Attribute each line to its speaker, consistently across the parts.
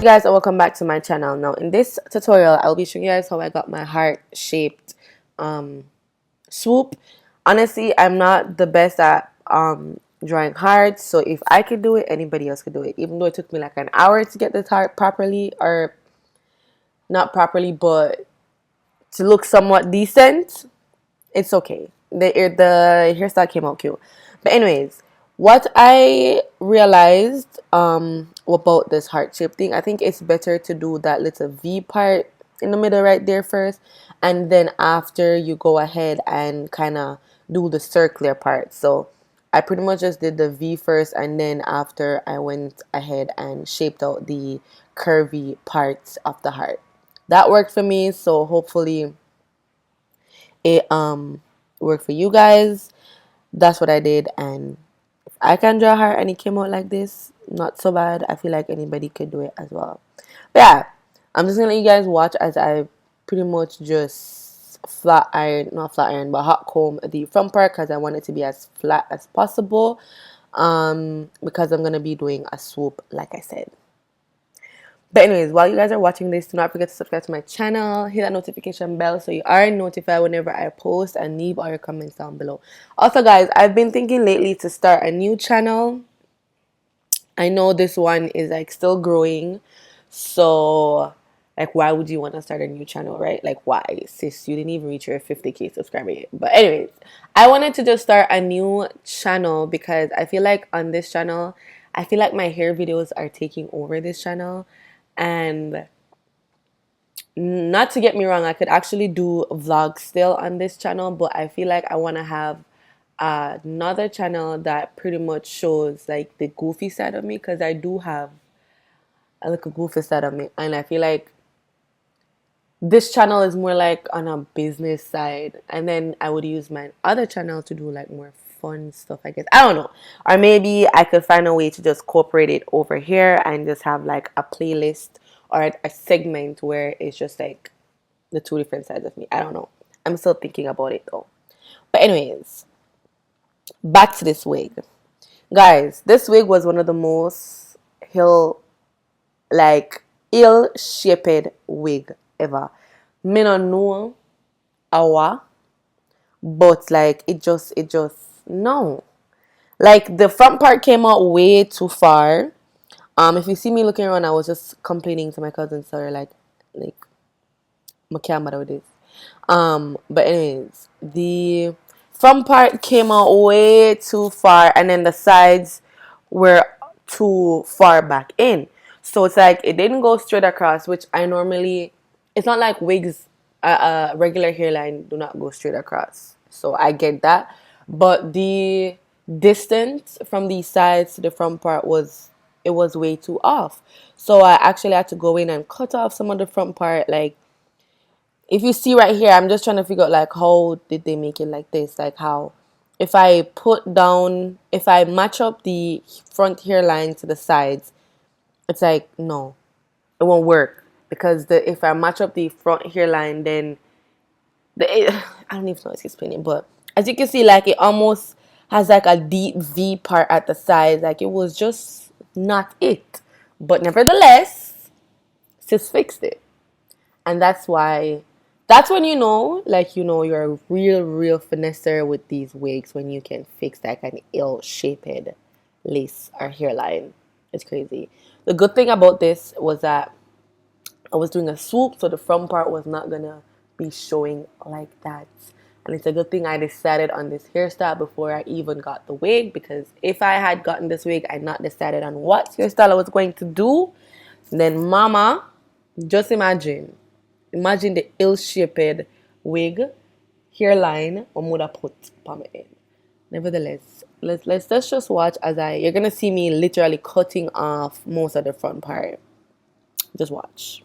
Speaker 1: guys, and welcome back to my channel. Now in this tutorial I'll be showing you guys how I got my heart shaped swoop. Honestly, I'm not the best at drawing hearts, so if I could do it, anybody else could do it. Even though it took me like an hour to get this heart properly, or not properly, but to look somewhat decent, it's okay. The hairstyle came out cute. But anyways, what I realized about this heart shape thing, I think it's better to do that little V part in the middle right there first, and then after you go ahead and kind of do the circular part. So I pretty much just did the V first, and then after I went ahead and shaped out the curvy parts of the heart. That worked for me, so hopefully it worked for you guys. That's what I did, and if I can draw a heart and it came out like this, not so bad. I feel like anybody could do it as well. But yeah, I'm just gonna let you guys watch as I pretty much just not flat iron, but hot comb the front part, because I want it to be as flat as possible, because I'm gonna be doing a swoop, like I said. But anyways, while you guys are watching this, do not forget to subscribe to my channel, hit that notification bell so you are notified whenever I post, and leave all your comments down below. Also guys, I've been thinking lately to start a new channel. I know this one is like still growing, so like why would you want to start a new channel, right? Like why, sis? You didn't even reach your 50k subscriber yet. But anyways, I wanted to just start a new channel because I feel like on this channel, I feel like my hair videos are taking over this channel. And not to get me wrong, I could actually do vlogs still on this channel, but I feel like I want to have another channel that pretty much shows like the goofy side of me, because I do have a little goofy side of me, and I feel like this channel is more like on a business side, and then I would use my other channel to do like more fun stuff, I guess. I don't know. Or maybe I could find a way to just incorporate it over here and just have like a playlist or a segment where it's just like the two different sides of me. I don't know. I'm still thinking about it though. But anyways, back to this wig. Guys, this wig was one of the most ill-shaped wig ever. Me no know awa, but like it just no, like the front part came out way too far. If you see me looking around, I was just complaining to my cousin, sorry, like my camera with this. But anyways, the front part came out way too far, and then the sides were too far back in. So it's like it didn't go straight across, which I normally, it's not like wigs, regular hairline do not go straight across. So I get that. But the distance from the sides to the front part was way too off. So I actually had to go in and cut off some of the front part. Like if you see right here, I'm just trying to figure out like how did they make it like this? Like how, if I match up the front hairline to the sides, it's like no, it won't work, because if I match up the front hairline, then I don't even know how to explain it, but as you can see, like it almost has like a deep V part at the sides. Like it was just not it. But nevertheless, sis fixed it. And that's when you know, like, you know, you're a real finesser with these wigs, when you can fix like an ill-shaped lace or hairline. It's crazy. The good thing about this was that I was doing a swoop, so the front part was not gonna be showing like that. And it's a good thing I decided on this hairstyle before I even got the wig, because if I had gotten this wig and not decided on what hairstyle I was going to do, then mama, just imagine the ill-shaped wig hairline I would have put on my head. Nevertheless, let's just watch as you're gonna see me literally cutting off most of the front part. Just watch.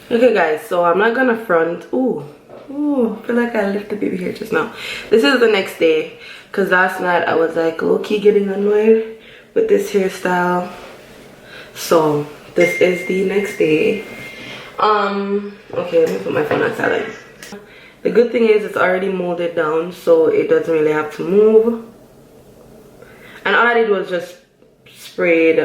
Speaker 1: Okay guys, so I'm not gonna front. Ooh, I feel like I lifted baby hair just now. This is the next day, because last night I was like low-key getting annoyed with this hairstyle. So this is the next day. Okay, let me put my phone on silent. The good thing is it's already molded down, so it doesn't really have to move. And all I did was just sprayed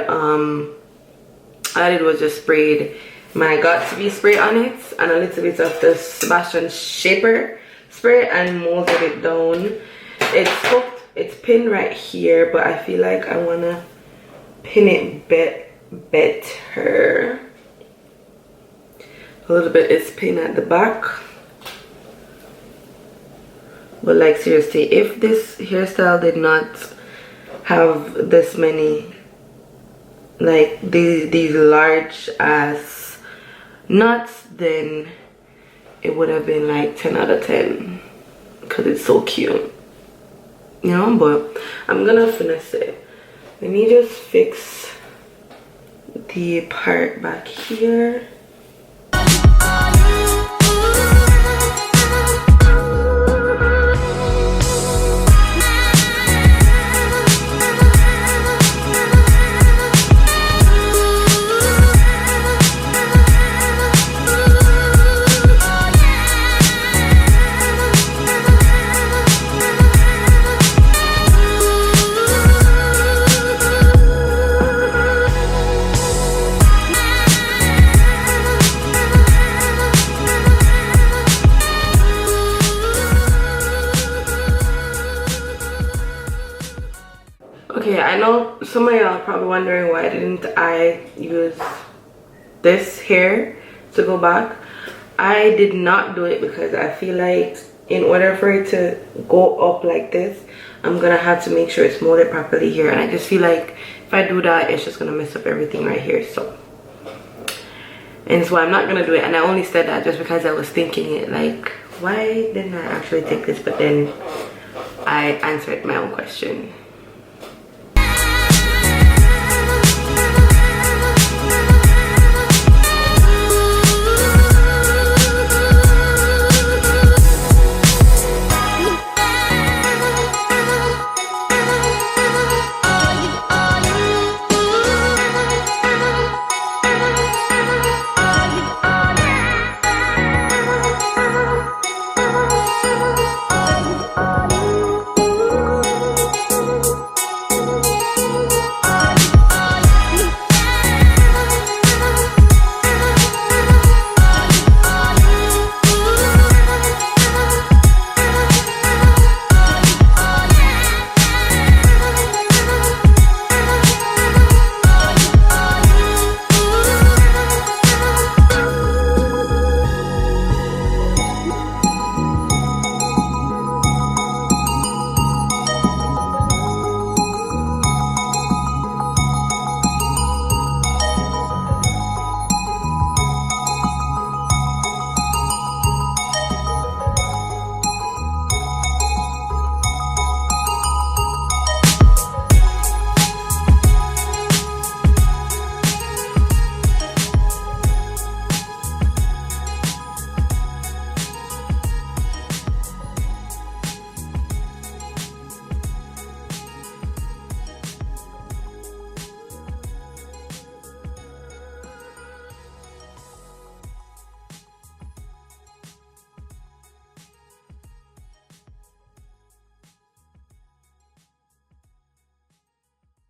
Speaker 1: my Got2b spray on it and a little bit of the Sebastian Shaper spray and molded it down. It's hooked, it's pinned right here, but I feel like I wanna pin it better. A little bit is pinned at the back. But like seriously, if this hairstyle did not have this many, like these large ass knots, then it would have been like 10 out of 10 because it's so cute, you know. But I'm gonna finesse it. Let me just fix the part back here. Okay, I know some of y'all probably wondering why didn't I use this hair to go back. I did not do it because I feel like in order for it to go up like this, I'm gonna have to make sure it's molded properly here, and I just feel like if I do that, it's just gonna mess up everything right here. So I'm not gonna do it. And I only said that just because I was thinking it, like, why didn't I actually take this? But then I answered my own question.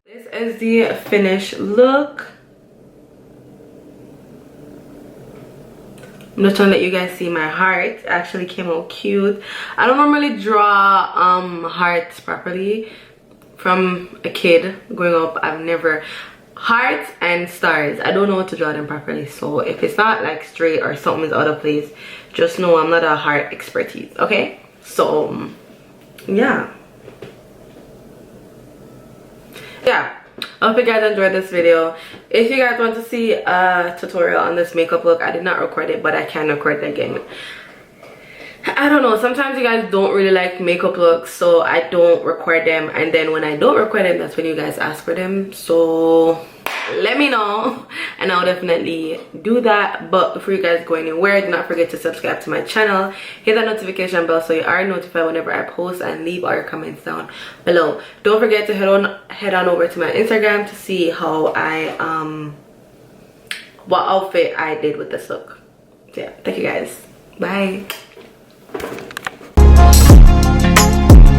Speaker 1: This is the finished look. I'm just trying to let you guys see my heart. It actually came out cute. I don't normally draw hearts properly. From a kid growing up, I've never hearts and stars. I don't know how to draw them properly. So if it's not like straight or something is out of place, just know I'm not a heart expertise. Okay, so yeah. I hope you guys enjoyed this video. If you guys want to see a tutorial on this makeup look, I did not record it, but I can record it again. I don't know, sometimes you guys don't really like makeup looks, so I don't record them, and then when I don't record them, that's when you guys ask for them. So let me know and I'll definitely do that. But before you guys go anywhere, do not forget to subscribe to my channel, hit that notification bell so you are notified whenever I post, and leave all your comments down below. Don't forget to head on over to my Instagram to see how what outfit I did with this look. So yeah, thank you guys. Bye.